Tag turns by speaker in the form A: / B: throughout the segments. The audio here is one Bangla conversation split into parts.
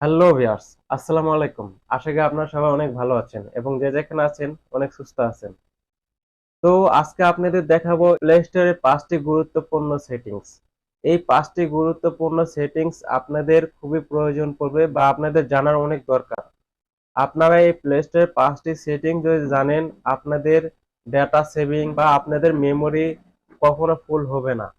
A: হ্যালো ভিউয়ার্স, আসসালামু আলাইকুম। আশা করি আপনারা সবাই অনেক ভালো আছেন এবং যে যেখানে আছেন অনেক সুস্থ আছেন। তো আজকে আপনাদের দেখাবো প্লে স্টোরে 5টি গুরুত্বপূর্ণ সেটিংস। এই 5টি গুরুত্বপূর্ণ সেটিংস আপনাদের খুবই প্রয়োজন পড়বে বা আপনাদের জানার অনেক দরকার। আপনারা এই প্লে স্টোরে 5টি সেটিং যদি জানেন, আপনাদের ডেটা সেভিং বা আপনাদের মেমোরি কখনো ফুল হবে না।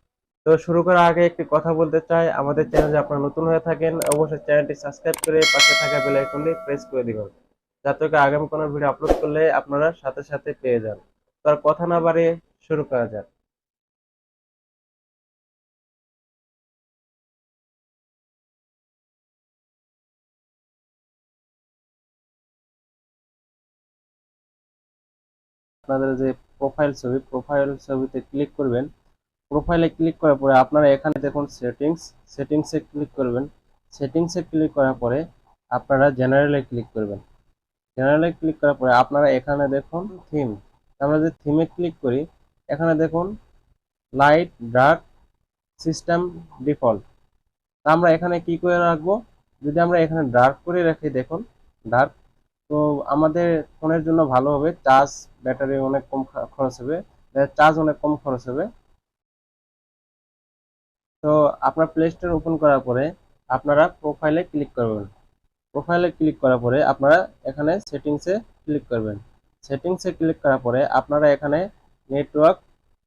A: তো শুরু করার আগে একটি কথা বলতে চাই, আমাদের চ্যানেলে আপনারা নতুন হয়ে থাকেন অবশ্যই চ্যানেলটি সাবস্ক্রাইব করে পাশে থাকা বেল আইকনটি প্রেস করে দিবেন, যাতে করে আগামী কোনো ভিডিও আপলোড করলে আপনারা সাথে সাথে পেয়ে যান। তো আর কথা না বাড়িয়ে শুরু করা যাক। আপনাদের যে প্রোফাইল ছবিতে ক্লিক করবেন। প্রোফাইলে ক্লিক করার পরে আপনারা এখানে দেখুন সেটিংসে ক্লিক করবেন। সেটিংসে ক্লিক করার পরে আপনারা জেনারেলে ক্লিক করবেন। জেনারেলে ক্লিক করার পরে আপনারা এখানে দেখুন থিম। আমরা যদি থিমে ক্লিক করি, এখানে দেখুন লাইট, ডার্ক, সিস্টেম, ডিফল্ট। আমরা এখানে কি করে রাখবো? যদি আমরা এখানে ডার্ক করে রাখি, দেখুন ডার্ক, তো আমাদের ফোনের জন্য ভালো হবে। ব্যাটারি অনেক কম খরচ হবে, চার্জ অনেক কম খরচ হবে। তো আপনার প্লে স্টোর ওপেন করার পরে আপনারা প্রোফাইলে ক্লিক করবেন। প্রোফাইলে ক্লিক করার পরে আপনারা এখানে সেটিংসে ক্লিক করবেন। সেটিংসে ক্লিক করার পরে আপনারা এখানে নেটওয়ার্ক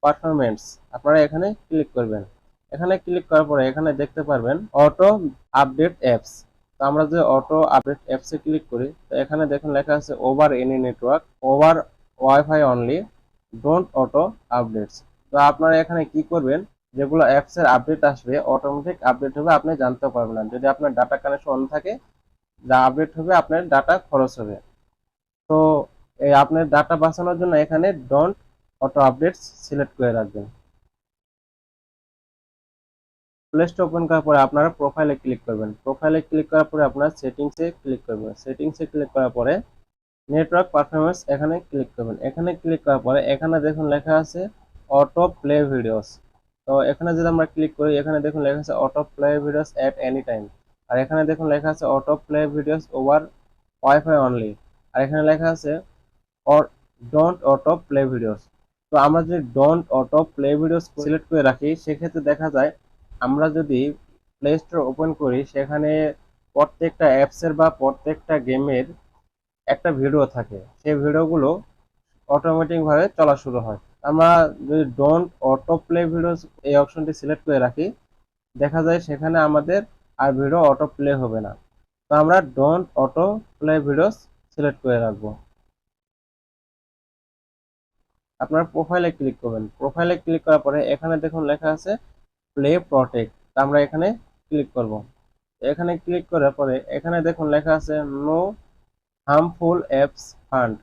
A: পারফরমেন্স আপনারা এখানে ক্লিক করবেন। এখানে ক্লিক করার পরে এখানে দেখতে পারবেন অটো আপডেট অ্যাপস। তো আমরা যে অটো আপডেট অ্যাপসে ক্লিক করি, তো এখানে দেখুন লেখা আছে over any network, over wifi only, don't auto updates. তো আপনারা এখানে কি করবেন, যেগুলো অ্যাপসের আপডেট আসবে অটোমেটিক আপডেট হবে, আপনি জানতে পারবেন না। যদি আপনার ডাটা কানেকশন অন থাকে, যা আপডেট হবে আপনার ডাটা খরচ হবে। তো এই আপনার ডাটা বাঁচানোর জন্য এখানে ডোন্ট অটো আপডেটস সিলেক্ট করে রাখবেন। প্লে স্টোর ওপেন করার পরে আপনারা প্রোফাইলে ক্লিক করবেন। প্রোফাইলে ক্লিক করার পরে আপনারা সেটিংসে ক্লিক করবেন। সেটিংসে ক্লিক করার পরে নেটওয়ার্ক পারফরমেন্স এখানে ক্লিক করবেন। এখানে ক্লিক করার পরে এখানে দেখুন লেখা আছে অটো প্লে ভিডিওস। তো এখানে যদি আমরা ক্লিক করি, এখানে দেখুন লেখা আছে auto play videos at any time. আর এখানে দেখুন লেখা আছে auto play videos over wifi only. আর এখানে লেখা আছে or don't auto play videos. তো আমরা যদি don't auto play videos select করে রাখি, সেক্ষেত্রে দেখা যায় আমরা যদি প্লে স্টোর ওপেন করি, সেখানে প্রত্যেকটা অ্যাপসের বা প্রত্যেকটা গেমের একটা ভিডিও থাকে, সেই ভিডিওগুলো অটোমেটিক ভাবে চলা শুরু হয়। আমরা যদি ডোন্ট অটো প্লে ভিডিওস এই অপশনটি সিলেক্ট করে রাখি, দেখা যায় সেখানে আমাদের আর ভিডিও অটো প্লে হবে না। তো আমরা don't auto play videos select করে রাখবো। আপনার প্রোফাইলে ক্লিক করবেন। প্রোফাইলে ক্লিক করার পরে এখানে দেখুন লেখা আছে প্লে প্রটেক্ট। আমরা এখানে ক্লিক করব। এখানে ক্লিক করার পরে এখানে দেখুন লেখা আছে নো হার্মফুল অ্যাপস ফান্ড।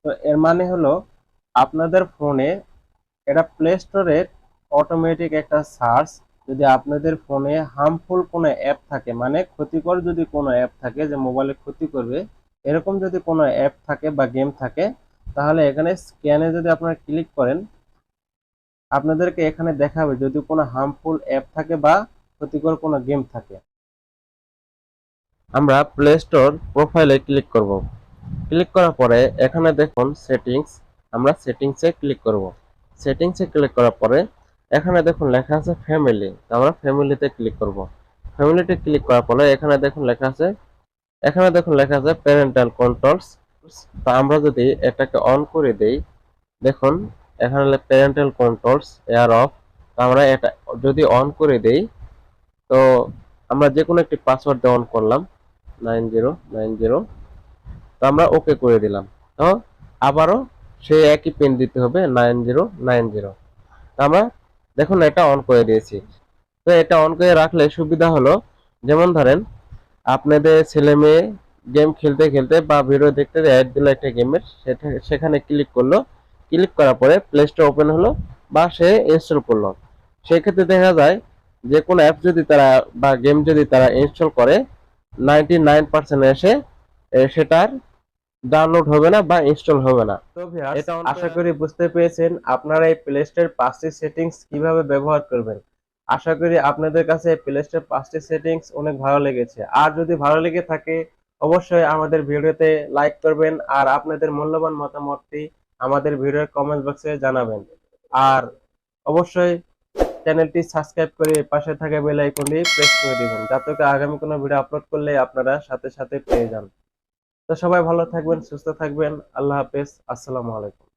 A: তো এর মানে হলো আপনাদের ফোনে এটা প্লে স্টোরের অটোমেটিক একটা সার্চ। যদি আপনাদের ফোনে হার্মফুল কোনো অ্যাপ থাকে, মানে ক্ষতিকর যদি কোনো অ্যাপ থাকে যে মোবাইলে ক্ষতি করবে, এরকম যদি কোনো অ্যাপ থাকে বা গেম থাকে, তাহলে এখানে স্ক্যানে যদি আপনারা ক্লিক করেন, আপনাদেরকে এখানে দেখাবে যদি কোনো হার্মফুল অ্যাপ থাকে বা ক্ষতিকর কোনো গেম থাকে। আমরা প্লে স্টোর প্রোফাইলে ক্লিক করব। ক্লিক করার পরে এখানে দেখুন সেটিংস। আমরা সেটিংসে ক্লিক করব। সেটিংসে ক্লিক করার পরে এখানে দেখুন লেখা আছে ফ্যামিলি। আমরা ফ্যামিলিতে ক্লিক করব। ফ্যামিলিতে ক্লিক করার পরে এখানে দেখুন লেখা আছে প্যারেন্টাল কন্ট্রোলস। তো আমরা যদি এটাকে অন করে দেই, দেখুন এখানে প্যারেন্টাল কন্ট্রোলস এয়ার অফ। আমরা এটা যদি অন করে দেই, তো আমরা যে কোনো একটি পাসওয়ার্ড দিয়ে অন করলাম 9090। তো আমরা ওকে করে দিলাম। তো আবারও সেই একই পিন দিতে হবে 9090। আমরা দেখুন এটা অন করে দিয়েছি। তো এটা অন করে রাখলে সুবিধা হলো, যেমন ধরেন আপনাদের ছেলে মেয়ে গেম খেলতে খেলতে বা ভিডিও দেখতে অ্যাড দিল একটা গেমের, সেখানে ক্লিক করলো। ক্লিক করার পরে প্লে স্টোর ওপেন হলো বা সে ইনস্টল করলো। সেক্ষেত্রে দেখা যায় যে কোনো অ্যাপ যদি তারা বা গেম যদি তারা ইনস্টল করে, 99% এসে সেটার ডাউনলোড হবে না বা ইনস্টল হবে না। তো ভিউয়ার্স, আশা করি বুঝতে পেরেছেন আপনারা এই প্লে স্টোর 5টি সেটিংস কিভাবে ব্যবহার করবেন। আশা করি আপনাদের কাছে প্লে স্টোর 5টি সেটিংস অনেক ভালো লেগেছে। আর যদি ভালো লেগে থাকে অবশ্যই আমাদের ভিডিওতে লাইক করবেন আর আপনাদের মূল্যবান মতামতটি আমাদের ভিডিওর কমেন্ট বক্সে জানাবেন। আর অবশ্যই চ্যানেলটি সাবস্ক্রাইব করে পাশে থাকা বেল আইকনটি প্রেস করে দিবেন, যাতে করে আগামী কোনো ভিডিও আপলোড করলে আপনারা সাথে সাথে পেয়ে যান। তো সবাই ভালো থাকবেন, সুস্থ থাকবেন। আল্লাহ হাফেজ। আসসালামু আলাইকুম।